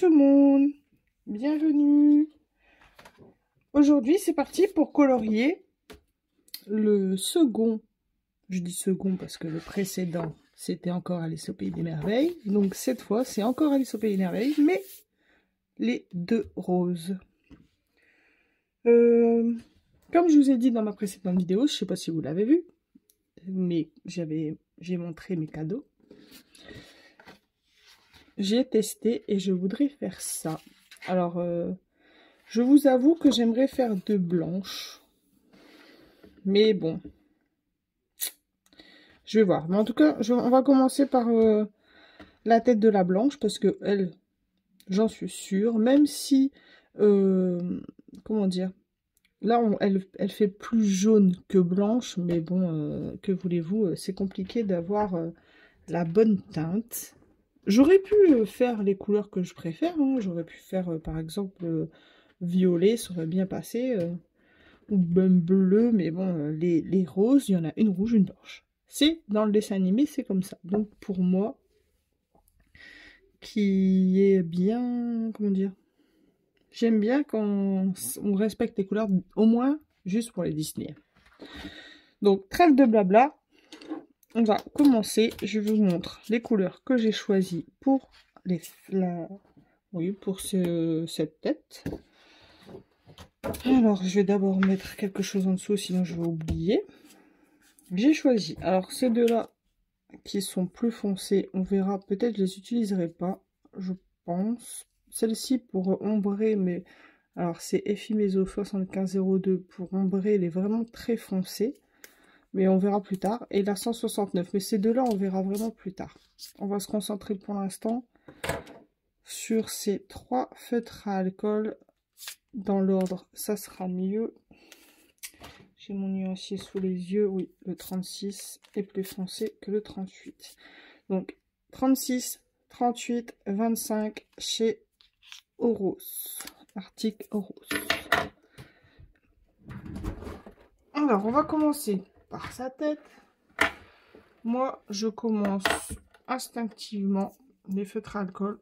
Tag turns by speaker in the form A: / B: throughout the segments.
A: tout le monde, bienvenue. Aujourd'hui c'est parti pour colorier le second, je dis second parce que le précédent c'était encore Alice au Pays des Merveilles, donc cette fois c'est encore Alice au Pays des Merveilles, mais les deux roses. Comme je vous ai dit dans ma précédente vidéo, je ne sais pas si vous l'avez vu, mais j'ai montré mes cadeaux. J'ai testé et je voudrais faire ça. Alors, je vous avoue que j'aimerais faire deux blanches. Mais bon. Je vais voir. Mais en tout cas, on va commencer par la tête de la blanche. Parce que elle, j'en suis sûre. Même si, comment dire, là, elle fait plus jaune que blanche. Mais bon, que voulez-vous, c'est compliqué d'avoir la bonne teinte. J'aurais pu faire les couleurs que je préfère. Hein. J'aurais pu faire, par exemple, violet, ça aurait bien passé. Ou même bleu, mais bon, les roses, il y en a une rouge, une blanche. C'est dans le dessin animé, c'est comme ça. Donc pour moi, qui est bien, comment dire, j'aime bien quand on respecte les couleurs, au moins juste pour les Disney. Donc trêve de blabla, on va commencer. Je vous montre les couleurs que j'ai choisies pour cette tête. Alors je vais d'abord mettre quelque chose en dessous, sinon je vais oublier. J'ai choisi, alors ces deux-là qui sont plus foncés, on verra, peut-être je les utiliserai pas, je pense. Celle-ci pour ombrer, mais alors c'est Effimeso 7502 pour ombrer, elle est vraiment très foncée, mais on verra plus tard. Et la 169, mais ces deux-là, on verra vraiment plus tard. On va se concentrer pour l'instant sur ces trois feutres à alcool. Dans l'ordre, ça sera mieux. J'ai mon nuancier sous les yeux, oui, le 36 est plus foncé que le 38. Donc 36, 38, 25 chez Oros, article Oros. Alors on va commencer par sa tête. Moi je commence instinctivement les feutres à alcool.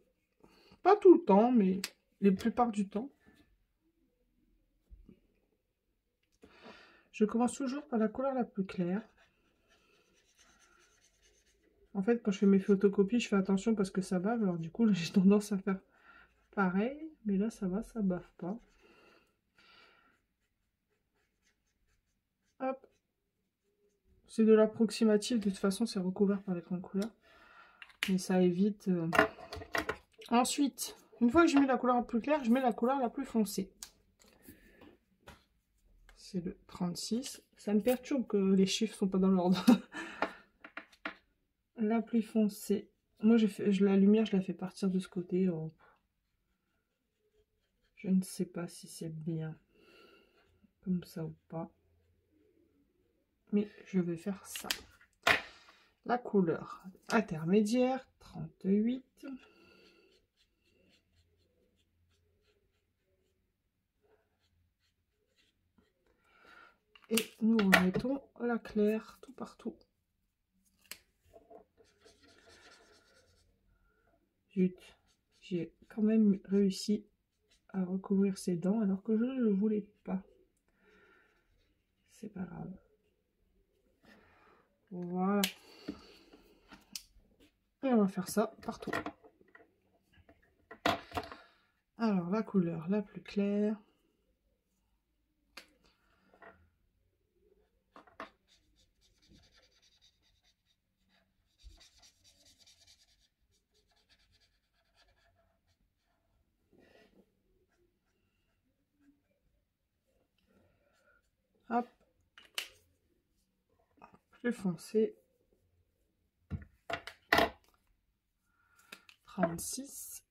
A: Pas tout le temps, mais la plupart du temps. Je commence toujours par la couleur la plus claire. En fait, quand je fais mes photocopies, je fais attention parce que ça bave. Alors du coup, j'ai tendance à faire pareil. Mais là, ça va, ça bave pas. Hop. C'est de l'approximatif. De toute façon, c'est recouvert par les grandes couleurs. Mais ça évite... Ensuite, une fois que je mets la couleur la plus claire, je mets la couleur la plus foncée. C'est le 36. Ça me perturbe que les chiffres sont pas dans l'ordre. La plus foncée. Moi, la lumière, je la fais partir de ce côté. Oh. Je ne sais pas si c'est bien comme ça ou pas. Mais je vais faire ça. La couleur intermédiaire, 38. Et nous remettons la claire tout partout. Zut, j'ai quand même réussi à recouvrir ses dents alors que je ne le voulais pas. C'est pas grave. Voilà. Et on va faire ça partout. Alors la couleur la plus claire. Hop. Plus foncé. 36.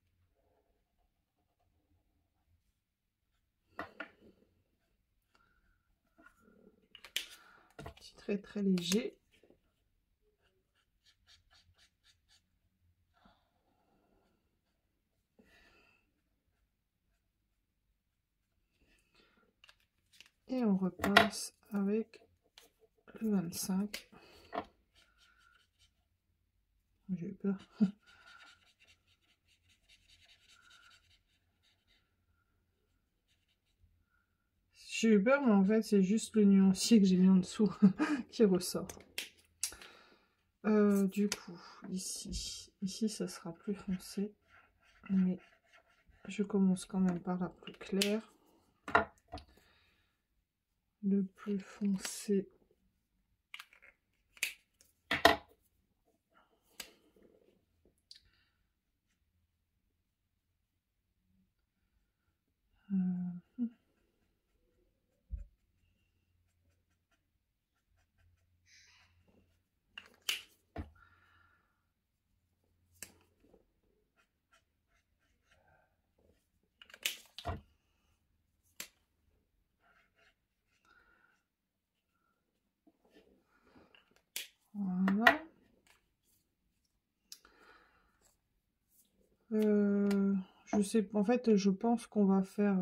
A: Petit trait très léger. Et on repasse avec le 25. J'ai eu peur. J'ai eu peur, mais en fait, c'est juste le nuancier que j'ai mis en dessous qui ressort. Du coup, ici, ça sera plus foncé. Mais je commence quand même par la plus claire. Le plus foncé. Voilà. Je sais, en fait, je pense qu'on va faire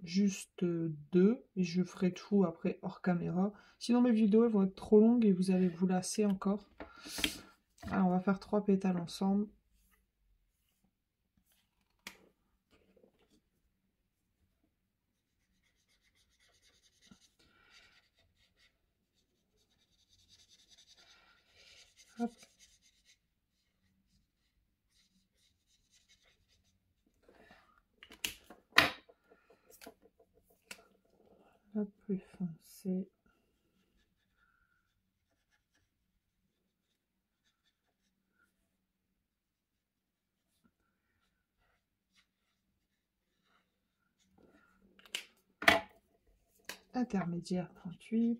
A: juste 2 et je ferai tout après hors caméra. Sinon, mes vidéos vont être trop longues et vous allez vous lasser encore. Alors, on va faire 3 pétales ensemble. Hop. La plus foncée. Intermédiaire 38.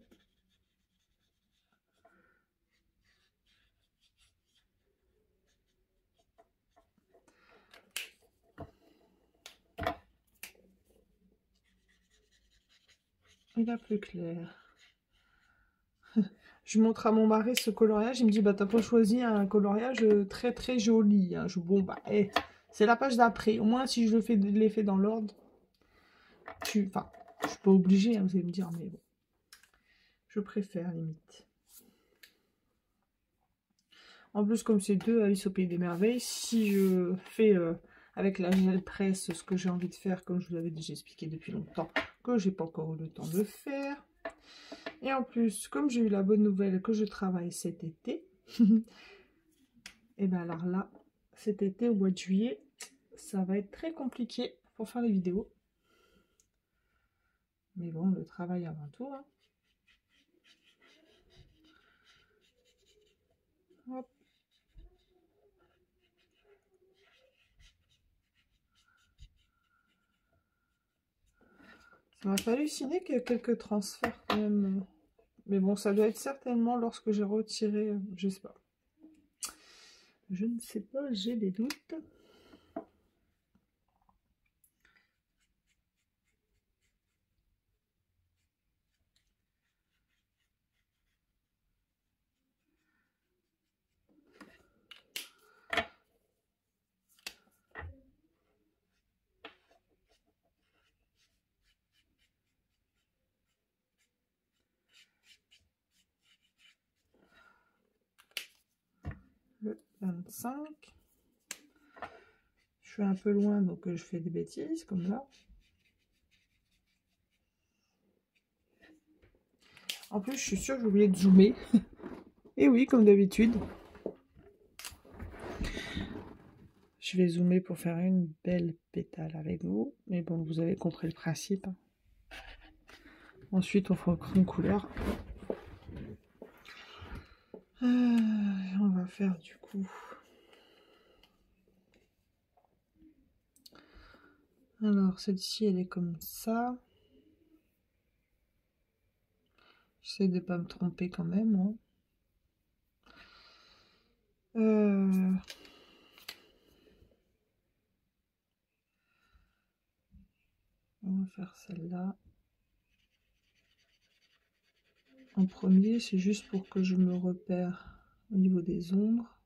A: Et la plus claire. Je montre à mon mari ce coloriage, il me dit bah t'as pas choisi un coloriage très très joli. Hein. Bon bah c'est la page d'après. Au moins si je le fais l'effet dans l'ordre, enfin je suis pas obligée, hein, vous allez me dire, mais bon. Je préfère limite. En plus comme c'est 2 Alice au Pays des Merveilles, si je fais avec la gel presse ce que j'ai envie de faire, comme je vous l'avais déjà expliqué depuis longtemps, que j'ai pas encore eu le temps de faire. Et en plus, comme j'ai eu la bonne nouvelle que je travaille cet été, et bien alors là, cet été au mois de juillet, ça va être très compliqué pour faire les vidéos. Mais bon, le travail avant tout. Hein. Hop. Ça m'a pas halluciné qu'il y ait quelques transferts quand même. Mais bon, ça doit être certainement lorsque j'ai retiré, je sais pas. Je ne sais pas, j'ai des doutes. Le 25. Je suis un peu loin, donc je fais des bêtises, comme là. En plus, je suis sûre que j'ai oublié de zoomer. Et oui, comme d'habitude. Je vais zoomer pour faire une belle pétale avec vous. Mais bon, vous avez compris le principe. Ensuite, on fera une couleur. On va faire du coup... Alors, celle-ci, elle est comme ça. J'essaie de ne pas me tromper quand même. Hein. On va faire celle-là. En premier, c'est juste pour que je me repère au niveau des ombres.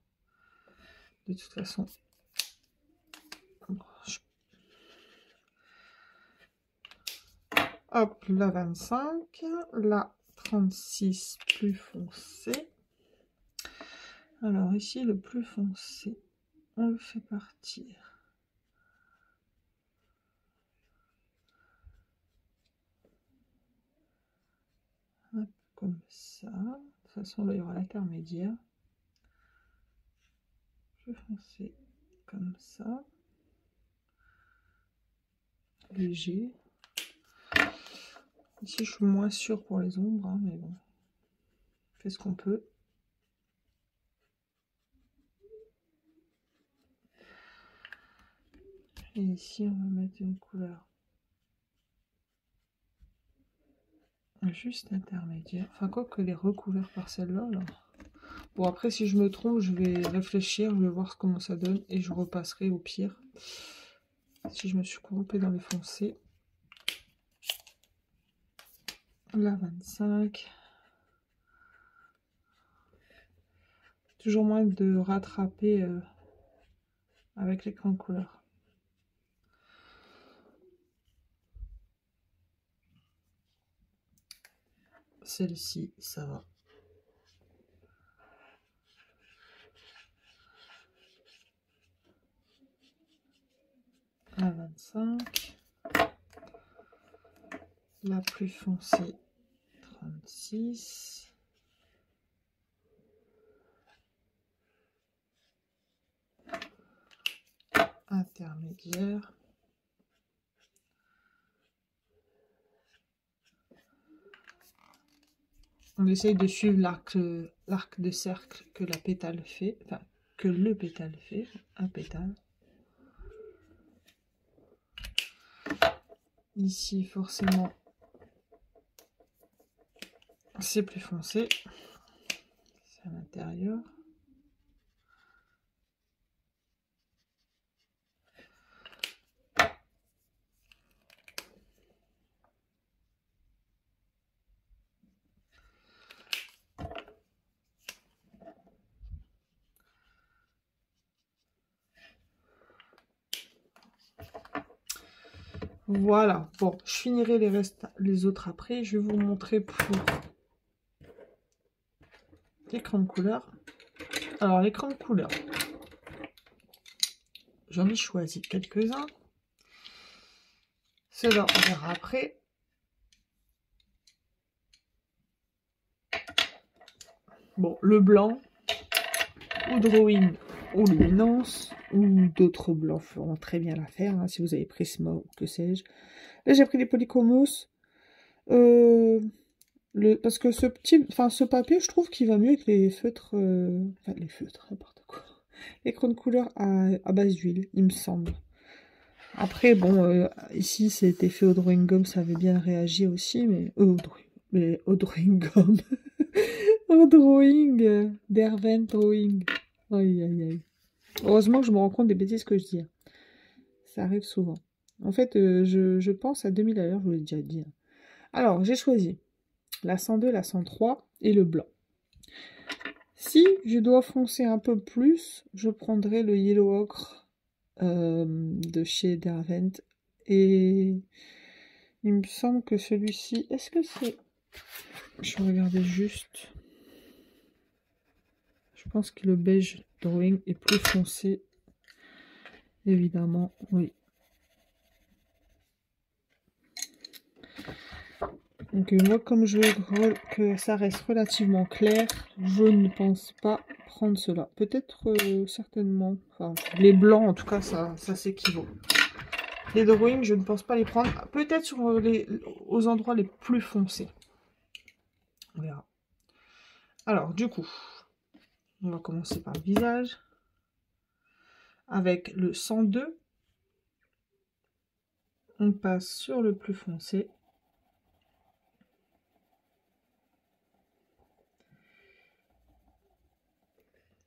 A: De toute façon, hop, la 25, la 36 plus foncé. Alors ici, le plus foncé, on le fait partir. Hop, comme ça. De toute façon, là, il y aura l'intermédiaire. Je vais foncer comme ça. Léger. Ici, je suis moins sûre pour les ombres, hein, mais bon. On fait ce qu'on peut. Et ici, on va mettre une couleur juste intermédiaire. Enfin, quoi que les recouvert par celle-là, alors. Bon, après, si je me trompe, je vais réfléchir, je vais voir comment ça donne et je repasserai au pire. Si je me suis trompée dans les foncés. La 25. Toujours moins de rattraper avec l'écran de couleur. Celle-ci, ça va. La 25. La plus foncée, 36. Intermédiaire. On essaye de suivre l'arc de cercle que la pétale fait, enfin que le pétale fait, un pétale. Ici, forcément, c'est plus foncé. C'est à l'intérieur. Voilà, bon, je finirai les autres après. Je vais vous montrer pour l'écran de couleur. Alors, l'écran de couleur, j'en ai choisi quelques-uns. Ceux-là, on verra après. Bon, le blanc, ou drawing, ou luminance, ou d'autres blancs feront très bien l'affaire, hein, si vous avez Prisma ou que sais-je. Là, j'ai pris les polychromos. Parce que ce papier, je trouve qu'il va mieux que les feutres, enfin les feutres, n'importe quoi. Les crayons de couleur à base d'huile, il me semble. Après, bon, ici, c'était fait au drawing gum, ça avait bien réagi aussi, mais... au drawing gum. Au drawing, Derwent drawing. Aïe, aïe, aïe. Heureusement que je me rends compte des bêtises que je dis. Ça arrive souvent. En fait, je pense à 2000 à l'heure, je vous l'ai déjà dit. Alors, j'ai choisi la 102, la 103 et le blanc. Si je dois foncer un peu plus, je prendrai le Yellow Ocre de chez Derwent. Et il me semble que celui-ci... Est-ce que c'est... Je vais regarder juste. Je pense que le beige drawing est plus foncé. Évidemment, oui. Donc moi, comme je veux que ça reste relativement clair, je ne pense pas prendre cela. Peut-être certainement. Enfin, les blancs, en tout cas, ça s'équivaut. Les drawings, je ne pense pas les prendre. Peut-être aux endroits les plus foncés. On verra. Alors, du coup, on va commencer par le visage. Avec le 102, on passe sur le plus foncé.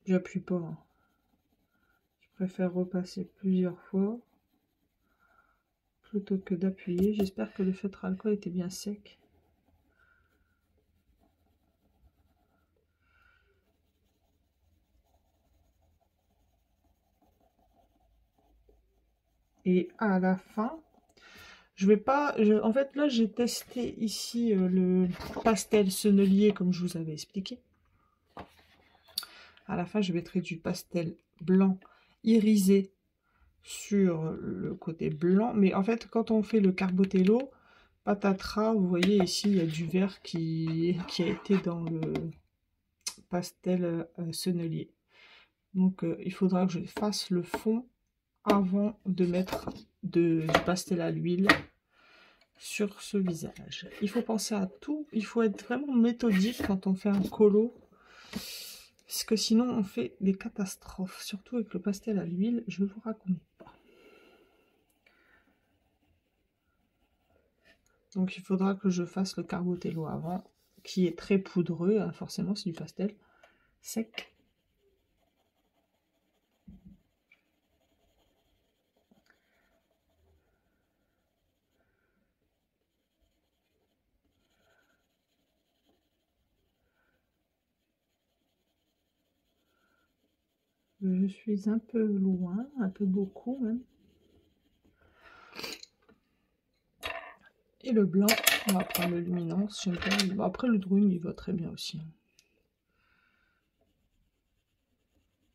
A: J'appuie pas. Hein. Je préfère repasser plusieurs fois plutôt que d'appuyer. J'espère que le feutre alcool était bien sec. Et à la fin, je vais pas... en fait, là, j'ai testé ici le pastel sennelier, comme je vous avais expliqué. À la fin, je mettrai du pastel blanc irisé sur le côté blanc. Mais en fait, quand on fait le Carbotello, patatras. Vous voyez ici, il y a du vert qui a été dans le pastel sennelier. Donc il faudra que je fasse le fond avant de mettre du pastel à l'huile sur ce visage. Il faut penser à tout, il faut être vraiment méthodique quand on fait un colo, parce que sinon on fait des catastrophes, surtout avec le pastel à l'huile, je vous raconte pas. Donc il faudra que je fasse le Carbotello avant, qui est très poudreux, hein, forcément c'est du pastel sec. Je suis un peu loin, un peu beaucoup même. Et le blanc, on va prendre le luminance. J'aime bien. Après le drume, il va très bien aussi.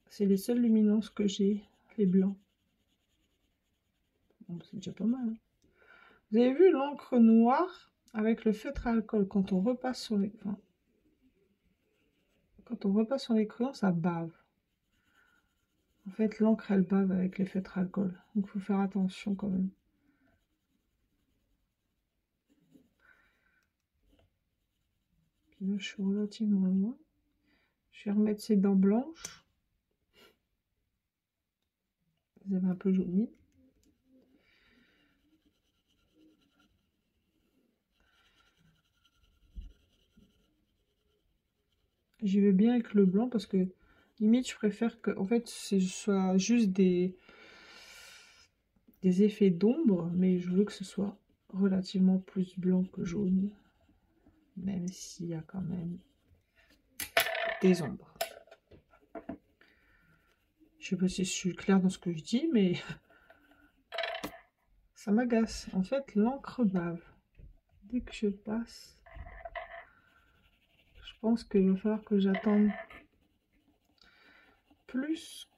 A: C'est les seules luminances que j'ai, les blancs. Bon, c'est déjà pas mal. Hein. Vous avez vu l'encre noire avec le feutre à alcool, quand on repasse sur les, enfin, quand on repasse sur les crayons, ça bave. En fait, l'encre, elle bave avec les feutres à alcool. Donc, il faut faire attention quand même. Puis là, je suis relativement loin. Je vais remettre ces dents blanches. Vous avez un peu jauni. J'y vais bien avec le blanc parce que limite je préfère que en fait ce soit juste des effets d'ombre, mais je veux que ce soit relativement plus blanc que jaune, même s'il y a quand même des ombres. Je sais pas si je suis claire dans ce que je dis, mais ça m'agace. En fait, l'encre bave. Dès que je passe, je pense qu'il va falloir que j'attende plus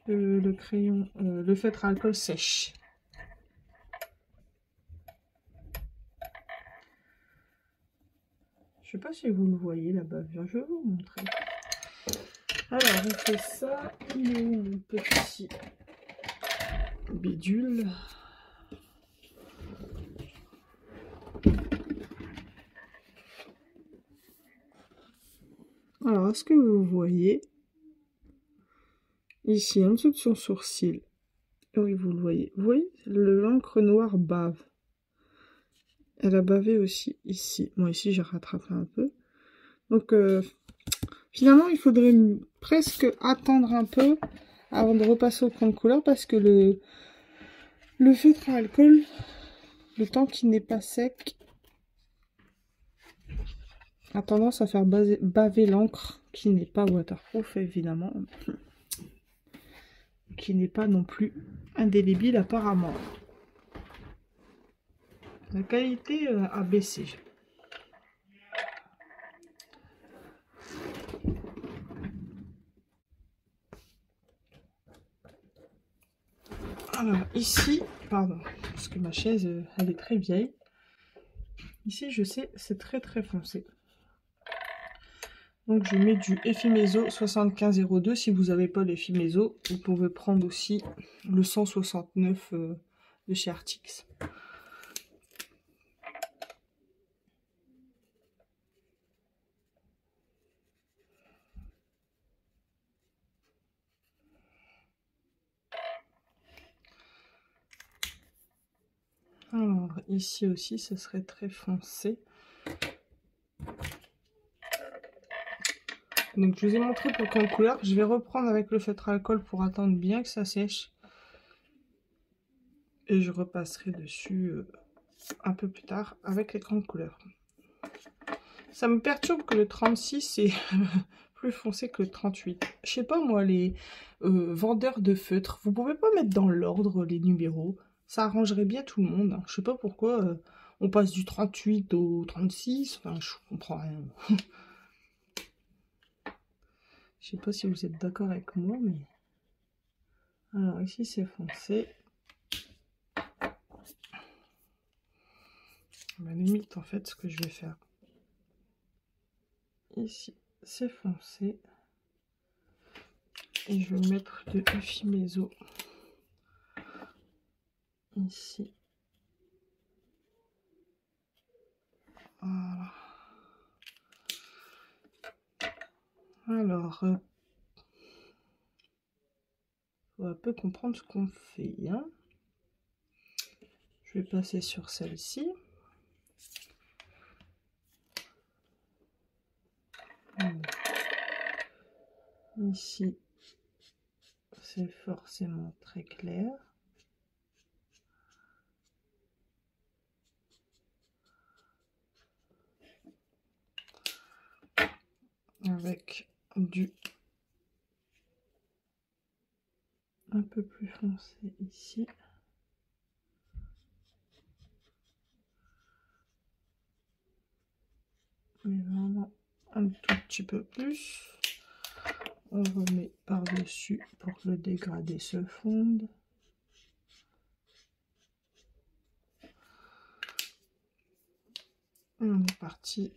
A: que le crayon, le feutre à alcool sèche. Je sais pas si vous le voyez la bavure, je vais vous montrer. Alors on fait ça, il est où mon petit bidule? Alors est-ce que vous voyez ici en dessous de son sourcil? Oui, vous le voyez. Vous voyez, l'encre noire bave. Elle a bavé aussi ici. Moi ici j'ai rattrapé un peu. Donc finalement il faudrait presque attendre un peu avant de repasser au crayon de couleur parce que le feutre à alcool, le temps qu'il n'est pas sec, a tendance à faire baver l'encre qui n'est pas waterproof évidemment, qui n'est pas non plus indélébile apparemment. La qualité a baissé. Alors ici, pardon, parce que ma chaise elle est très vieille. Ici je sais c'est très foncé. Donc je mets du Effimeso 7502. Si vous n'avez pas l'Effimeso, vous pouvez prendre aussi le 169 de chez Artix. Alors ici aussi ce serait très foncé. Donc je vous ai montré pour quelle couleur. Je vais reprendre avec le feutre à alcool pour attendre bien que ça sèche. Et je repasserai dessus un peu plus tard avec l'écran de couleur. Ça me perturbe que le 36 est plus foncé que le 38. Je sais pas moi, les vendeurs de feutres, vous pouvez pas mettre dans l'ordre les numéros. Ça arrangerait bien tout le monde. Hein. Je sais pas pourquoi on passe du 38 au 36. Enfin, je comprends rien. Je sais pas si vous êtes d'accord avec moi, mais... Alors ici c'est foncé. À la limite, en fait, ce que je vais faire ici, c'est foncé. Et je vais mettre de Efimezo ici. Voilà. Alors, faut un peu comprendre ce qu'on fait. Hein. Je vais passer sur celle-ci. Ici, c'est forcément très clair. Avec du un peu plus foncé ici. Mais vraiment un tout petit peu plus. On remet par-dessus pour que le dégradé se fonde. On est parti.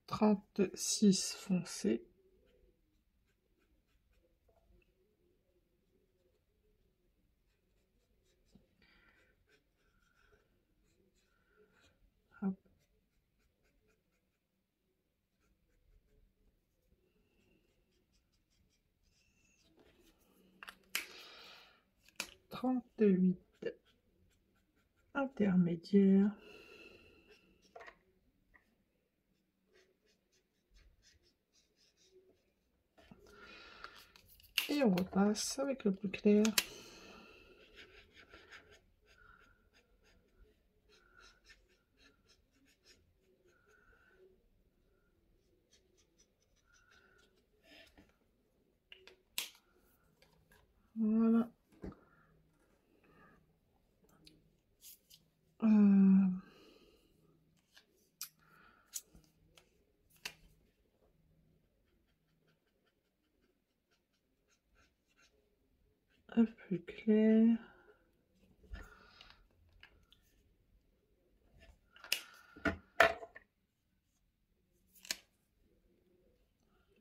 A: « 36 foncé. Hop. 38 intermédiaire. Et on repasse avec le plus clair. Voilà. Un plus clair.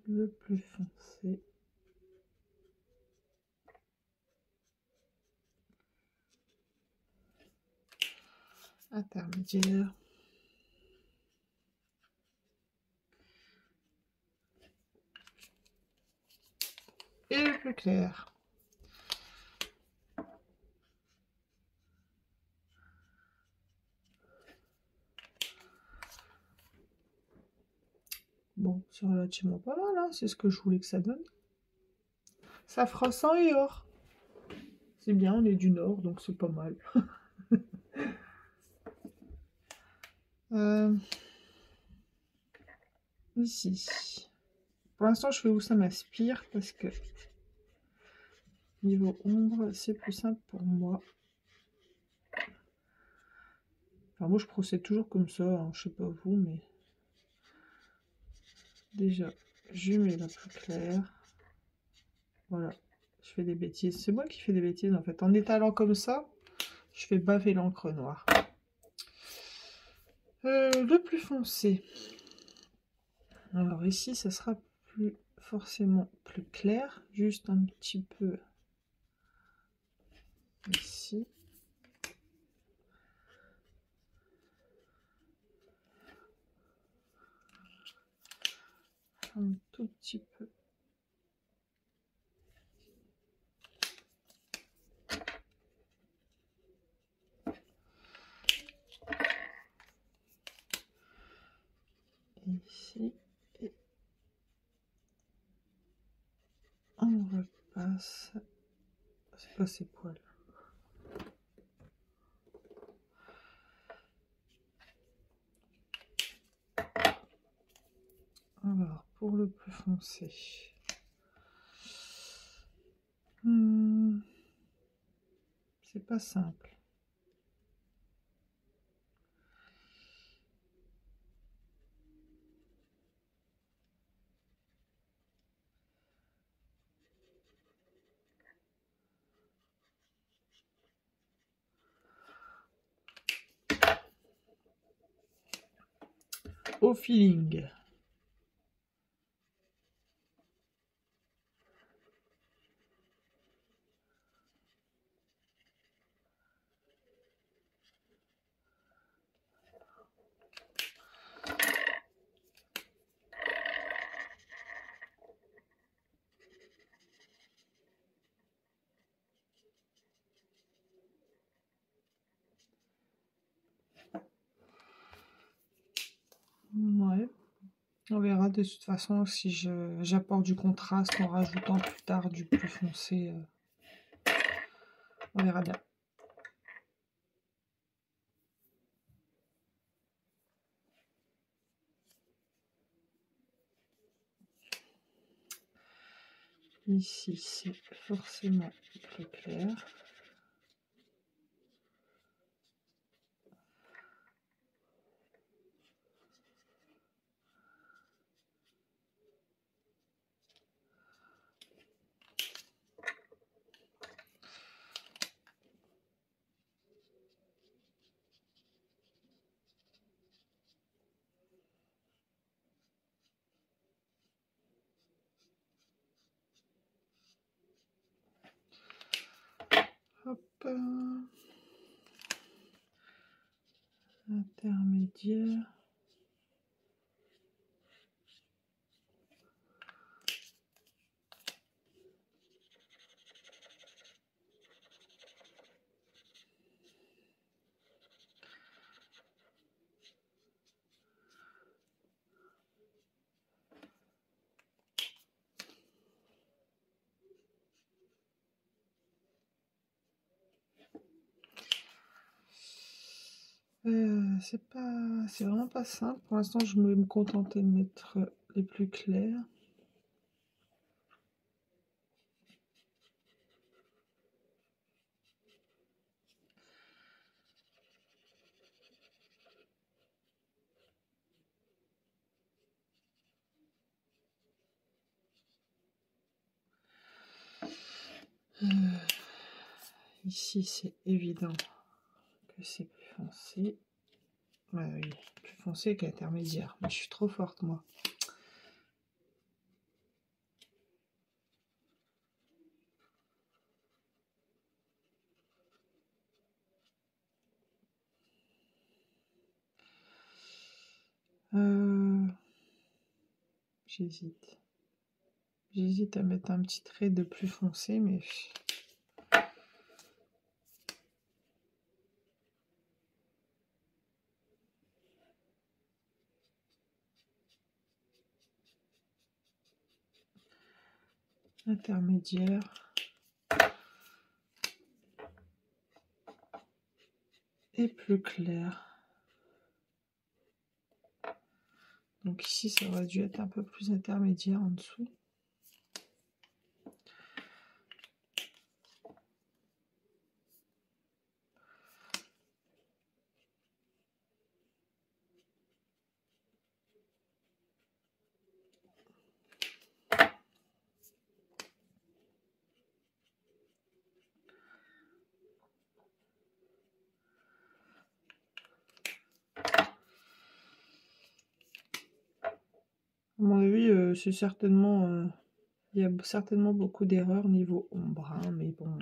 A: Le plus foncé. Intermédiaire. Et le plus clair. Bon, c'est relativement pas mal, hein, c'est ce que je voulais que ça donne. Ça fera 100 et or. C'est bien, on est du nord, donc c'est pas mal. Ici. Pour l'instant, je fais où ça m'inspire, parce que niveau ombre, c'est plus simple pour moi. Enfin, moi, je procède toujours comme ça, hein, je sais pas vous, mais... Déjà, je mets la plus claire. Voilà, je fais des bêtises. C'est moi qui fais des bêtises, en fait. En étalant comme ça, je fais baver l'encre noire. Le plus foncé. Alors ici, ça sera plus forcément plus clair. Juste un petit peu ici. Un tout petit peu. Ici. Et on repasse. C'est pas ces poils. Alors, pour le plus foncé. pas simple. Au feeling. Ouais. On verra de toute façon si j'apporte du contraste en rajoutant plus tard du plus foncé. On verra bien. Ici, c'est forcément plus clair. Hop. Intermédiaire. C'est vraiment pas simple. Pour l'instant, je vais me contenter de mettre les plus clairs. Ici, c'est évident que c'est plus foncé. Ouais, oui, plus foncé qu'intermédiaire. Mais je suis trop forte, moi. J'hésite. J'hésite à mettre un petit trait de plus foncé, mais... intermédiaire. Et plus clair. Donc ici, ça aurait dû être un peu plus intermédiaire en dessous. À mon avis, c'est certainement... il y a certainement beaucoup d'erreurs niveau ombre, hein, mais bon...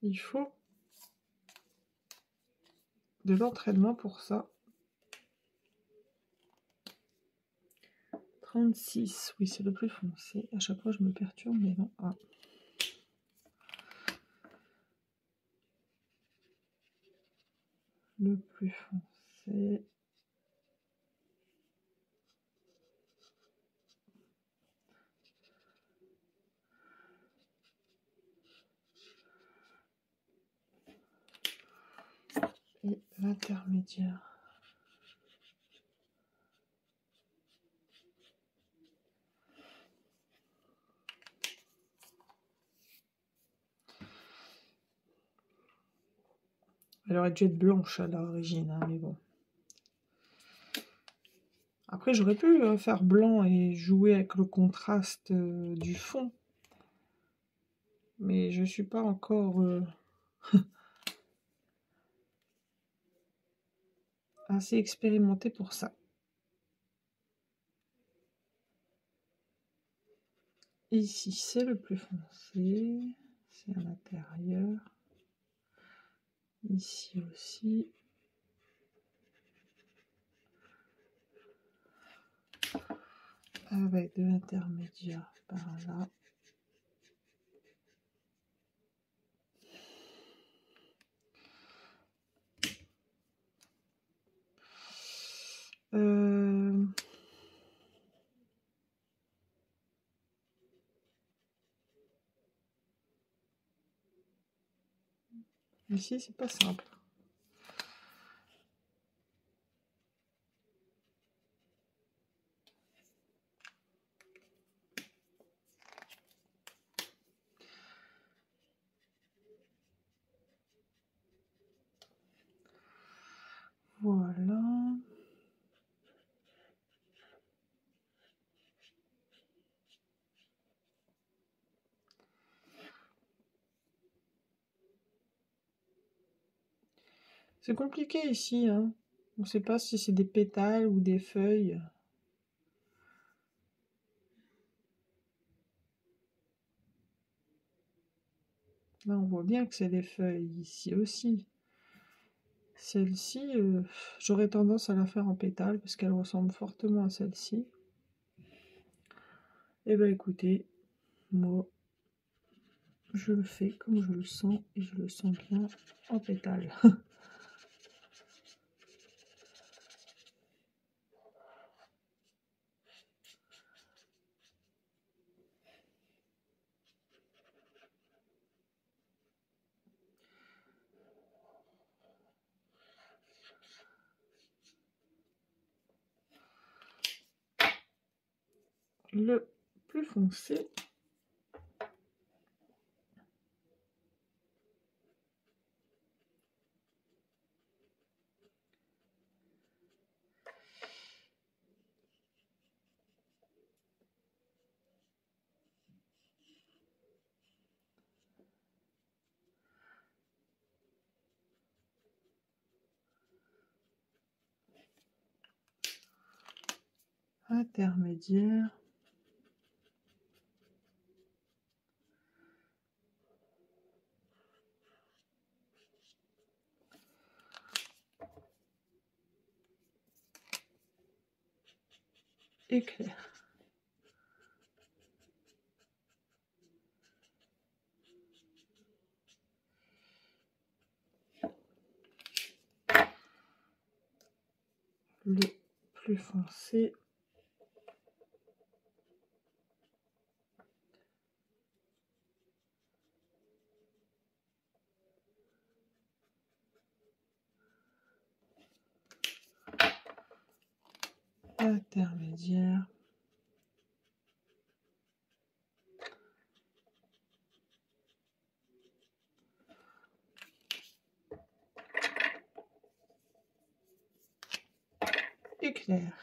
A: Il faut de l'entraînement pour ça. 36, oui, c'est le plus foncé. À chaque fois, je me perturbe, mais non. Ah. Le plus foncé. Et l'intermédiaire. Elle aurait dû être blanche à l'origine, hein, mais bon. Après, j'aurais pu faire blanc et jouer avec le contraste du fond. Mais je suis pas encore assez expérimentée pour ça. Ici, c'est le plus foncé. C'est à l'intérieur. Ici aussi. Avec de l'intermédiaire par là. Ici, c'est pas simple. Voilà. C'est compliqué ici, hein. On ne sait pas si c'est des pétales ou des feuilles. Là, on voit bien que c'est des feuilles. Ici aussi. Celle-ci, j'aurais tendance à la faire en pétales parce qu'elle ressemble fortement à celle-ci. Eh bien, écoutez, moi, je le fais comme je le sens et je le sens bien en pétales. Le plus foncé. Intermédiaire. Éclair. Le plus foncé. Intermédiaire. Éclair.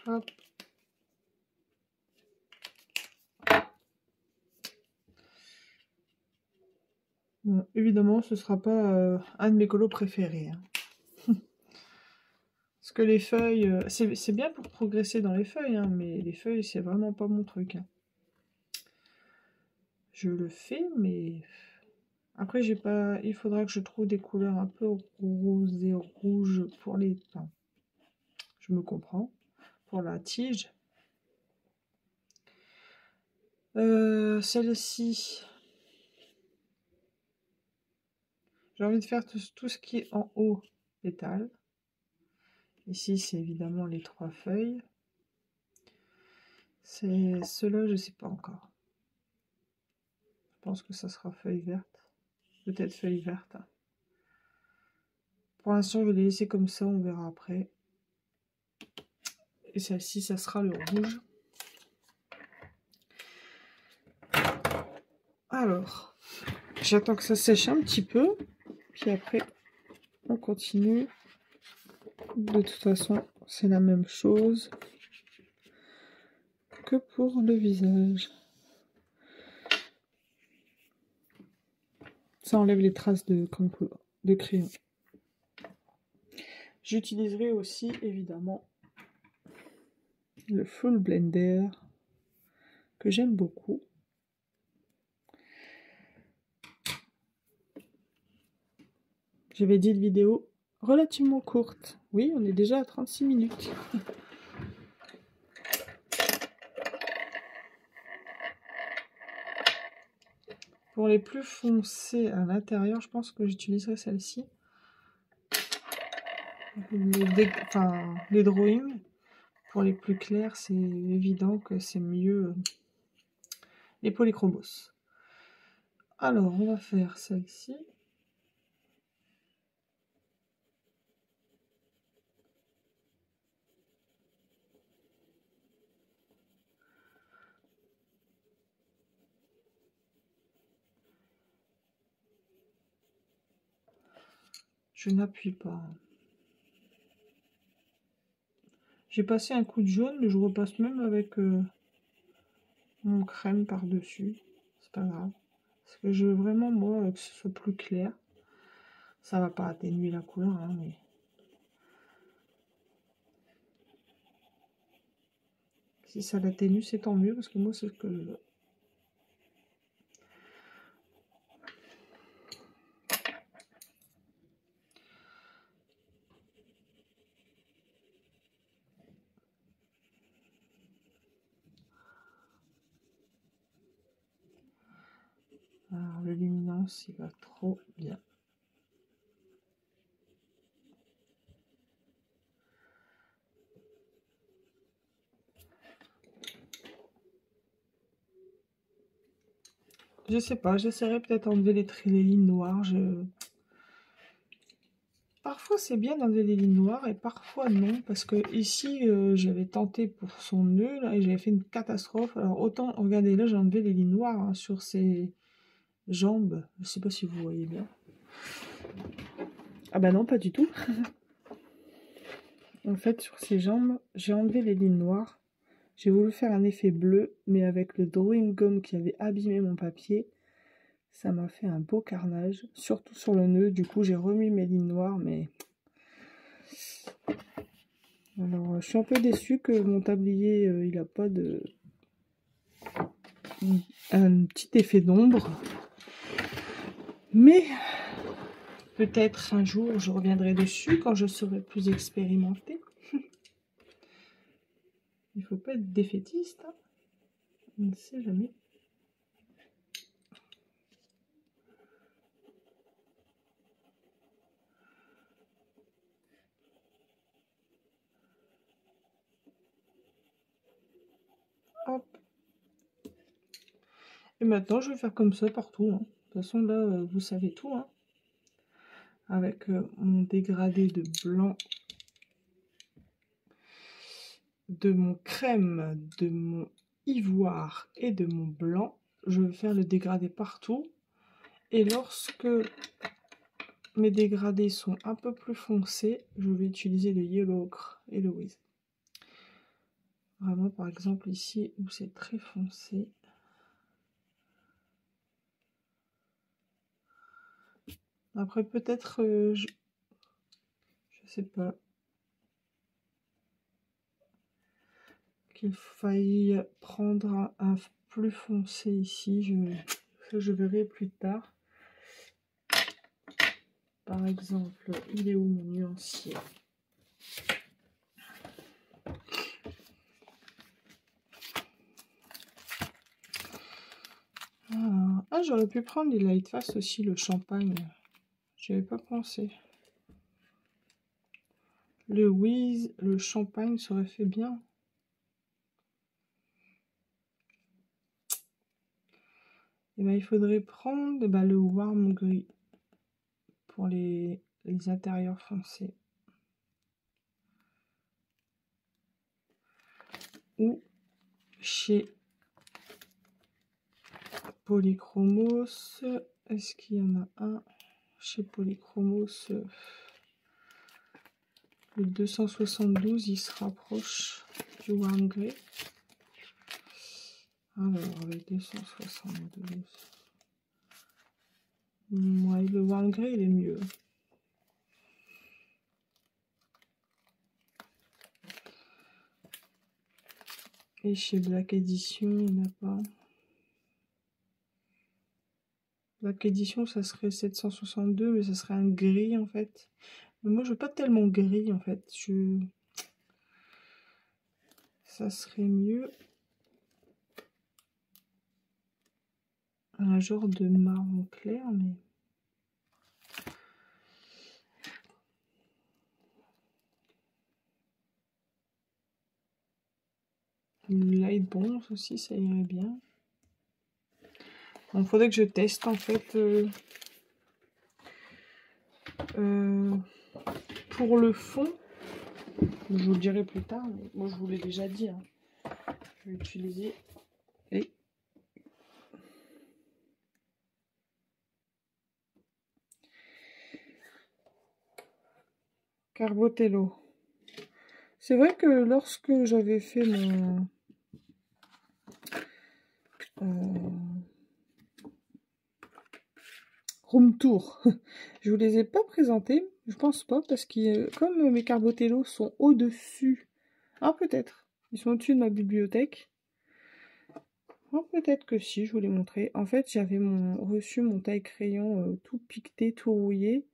A: Hop. Bon, évidemment, ce sera pas un de mes colos préférés. Hein. Parce que les feuilles, c'est bien pour progresser dans les feuilles, hein, mais les feuilles, c'est vraiment pas mon truc. Hein. Je le fais, mais après, j'ai pas. Il faudra que je trouve des couleurs un peu roses et rouges pour les. Enfin, je me comprends. Pour la tige. Celle-ci. J'ai envie de faire tout ce qui est en haut pétale. Ici, c'est évidemment les 3 feuilles. C'est ceux-là, je ne sais pas encore. Je pense que ça sera feuille verte. Peut-être feuille verte. Pour l'instant, je vais les laisser comme ça, on verra après. Et celle-ci, ça sera le rouge. Alors, j'attends que ça sèche un petit peu. Puis après, on continue. De toute façon, c'est la même chose que pour le visage. Ça enlève les traces de crayon. J'utiliserai aussi, évidemment, le Full Blender, que j'aime beaucoup. J'avais dit une vidéo relativement courte. Oui, on est déjà à 36 minutes. Pour les plus foncés à l'intérieur, je pense que j'utiliserai celle-ci. Les drawings. Pour les plus clairs, c'est évident que c'est mieux les polychromos. Alors, on va faire celle-ci. Je n'appuie pas. J'ai passé un coup de jaune, mais je repasse même avec mon crème par-dessus. C'est pas grave. Parce que je veux vraiment, moi, que ce soit plus clair. Ça va pas atténuer la couleur, hein, mais... Si ça l'atténue, c'est tant mieux, parce que moi, c'est ce que je veux. Alors, le luminance, il va trop bien. Je sais pas, j'essaierai peut-être d'enlever les lignes noires. Parfois c'est bien d'enlever les lignes noires et parfois non, parce que ici j'avais tenté pour son nœud là, et j'avais fait une catastrophe. Alors autant, regardez là, j'ai enlevé les lignes noires hein, sur ses jambes. Je sais pas si vous voyez bien. Ah bah non, pas du tout. En fait, sur ses jambes, j'ai enlevé les lignes noires. J'ai voulu faire un effet bleu, mais avec le drawing gum qui avait abîmé mon papier, ça m'a fait un beau carnage, surtout sur le nœud. Du coup, j'ai remis mes lignes noires, mais... Alors, je suis un peu déçue que mon tablier, il n'a pas de... un petit effet d'ombre. Mais, peut-être un jour, je reviendrai dessus quand je serai plus expérimentée. Il ne faut pas être défaitiste, hein. On ne sait jamais. Hop. Et maintenant, je vais faire comme ça partout. Hein. De toute façon, là, vous savez tout. Hein. Avec mon dégradé de blanc, de mon crème, de mon ivoire et de mon blanc. Je vais faire le dégradé partout. Et lorsque mes dégradés sont un peu plus foncés, je vais utiliser le Yellow Ochre et le Wiz. Vraiment, par exemple, ici où c'est très foncé. Après, peut-être, je sais pas, qu'il faille prendre un plus foncé ici. Je verrai plus tard. Par exemple, il est où mon nuancier? Ah, j'aurais pu prendre les Lightfast aussi, le champagne. J'y avais pas pensé. Le whiz, le champagne serait fait bien. Et ben, il faudrait prendre le warm gris pour les intérieurs foncés. Ou chez Polychromos. Est-ce qu'il y en a un chez Polychromos? Le 272, il se rapproche du warm gris. Alors, le 272. Ouais, le warm gris, il est mieux. Et chez Black Edition, il n'y en a pas. Black Edition, ça serait 762, mais ça serait un gris, en fait. Mais moi, je veux pas tellement gris, en fait. Ça serait mieux un genre de marron clair, mais... Light bronze aussi, ça irait bien. Il faudrait que je teste, en fait... pour le fond, je vous le dirai plus tard, mais moi, je vous l'ai déjà dit. Hein. Je vais utiliser les... Carbotello. C'est vrai que lorsque j'avais fait mon room tour, je vous les ai pas présentés, je pense pas, parce que comme mes Carbotello sont au-dessus, ah peut-être, ils sont au-dessus de ma bibliothèque, ah, peut-être que si, je vous les montrer. En fait, j'avais reçu mon taille-crayon tout piqueté, tout rouillé,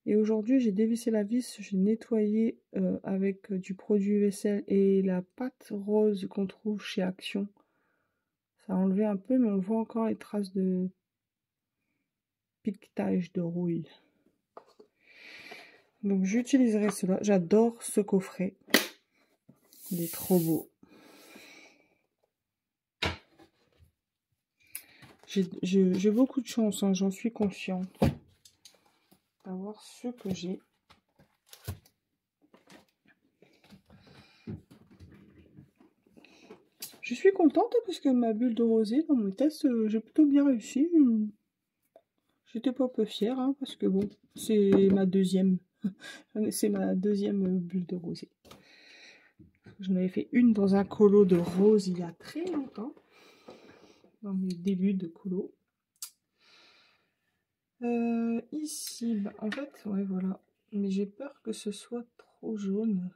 A: et aujourd'hui j'ai dévissé la vis, j'ai nettoyé avec du produit vaisselle et la pâte rose qu'on trouve chez Action. Ça a enlevé un peu, mais on voit encore les traces de piquetage de rouille. Donc j'utiliserai cela. J'adore ce coffret. Il est trop beau. J'ai beaucoup de chance, hein, j'en suis consciente. D'avoir ce que j'ai. Je suis contente parce que ma bulle de rosée, dans mon test, j'ai plutôt bien réussi. J'étais pas peu fière, hein, parce que bon, c'est ma deuxième. C'est ma deuxième bulle de rosée. J'en avais fait une dans un colo de rose il y a très longtemps. Dans mes débuts de colo. Ici, bah, en fait, ouais, voilà. Mais j'ai peur que ce soit trop jaune.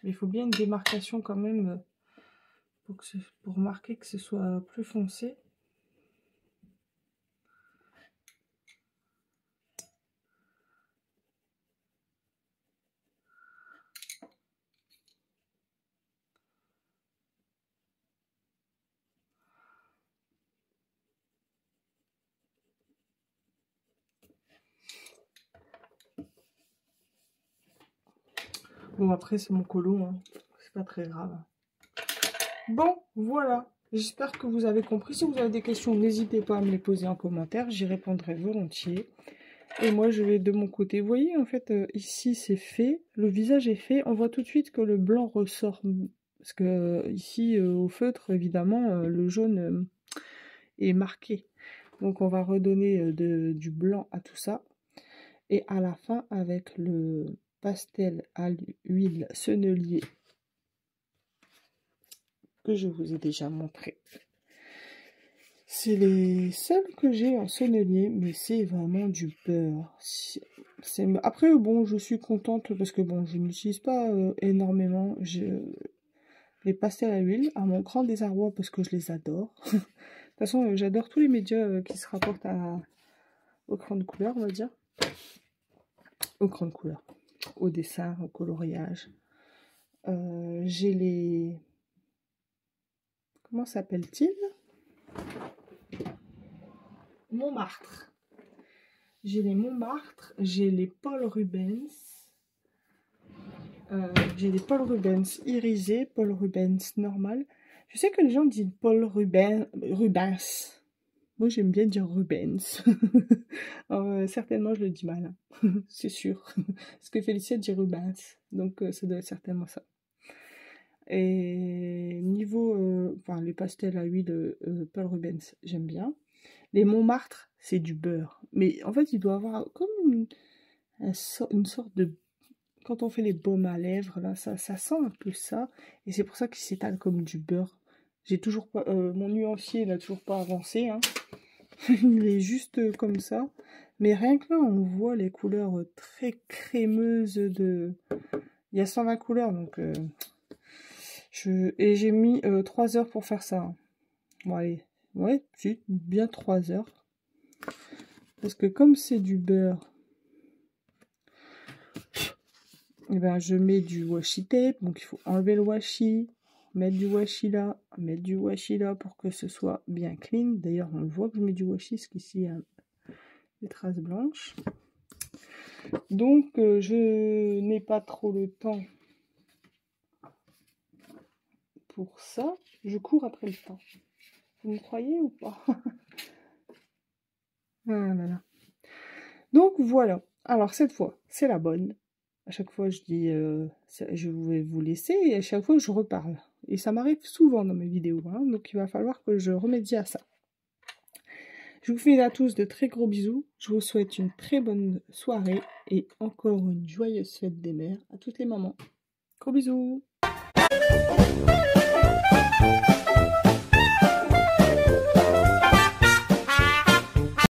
A: Mais il faut bien une démarcation quand même pour marquer que ce soit plus foncé. Bon, après, c'est mon colo, hein. C'est pas très grave. Bon, voilà. J'espère que vous avez compris. Si vous avez des questions, n'hésitez pas à me les poser en commentaire. J'y répondrai volontiers. Et moi, je vais de mon côté. Vous voyez, en fait, ici, c'est fait. Le visage est fait. On voit tout de suite que le blanc ressort. Parce que ici, au feutre, évidemment, le jaune est marqué. Donc, on va redonner du blanc à tout ça. Et à la fin, avec le pastel à l'huile sennelier que je vous ai déjà montré. C'est les seuls que j'ai en sennelier, mais c'est vraiment du beurre. Après, bon, je suis contente parce que bon, je n'utilise pas énormément les pastels à l'huile, à mon grand désarroi parce que je les adore. De toute façon, j'adore tous les médias qui se rapportent aux grandes couleurs, on va dire. Aux grandes couleurs, au dessin, au coloriage. J'ai les... Comment s'appelle-t-il? Montmartre. J'ai les Montmartre, j'ai les Paul Rubens. J'ai les Paul Rubens irisés, Paul Rubens normal. Je sais que les gens disent Paul Rubens. Moi, j'aime bien dire Rubens. Alors, certainement, je le dis mal, hein. C'est sûr. Parce que Félicia dit Rubens. Donc, ça doit être certainement ça. Et niveau... enfin, les pastels à huile Paul Rubens, j'aime bien. Les Montmartre, c'est du beurre. Mais en fait, il doit avoir comme une sorte de... Quand on fait les baumes à lèvres, là, ça sent un peu ça. Et c'est pour ça qu'il s'étale comme du beurre. J'ai toujours pas... mon nuancier n'a toujours pas avancé, hein. Il est juste comme ça. Mais rien que là, on voit les couleurs très crémeuses de... Il y a 120 couleurs, donc... Et j'ai mis 3 heures pour faire ça, hein. Bon, allez. Ouais, j'ai bien 3 heures. Parce que comme c'est du beurre, et ben je mets du washi tape. Donc il faut enlever le washi, mettre du washi là pour que ce soit bien clean. D'ailleurs, on voit que je mets du washi, parce qu'ici il y a des traces blanches. Donc je n'ai pas trop le temps pour ça. Je cours après le temps. Vous me croyez ou pas? Ah là là. Donc voilà. Alors cette fois, c'est la bonne. À chaque fois, je dis je vais vous laisser, et à chaque fois, je reparle. Et ça m'arrive souvent dans mes vidéos, hein, donc il va falloir que je remédie à ça. Je vous fais à tous de très gros bisous. Je vous souhaite une très bonne soirée et encore une joyeuse fête des mères à toutes les mamans. Gros bisous!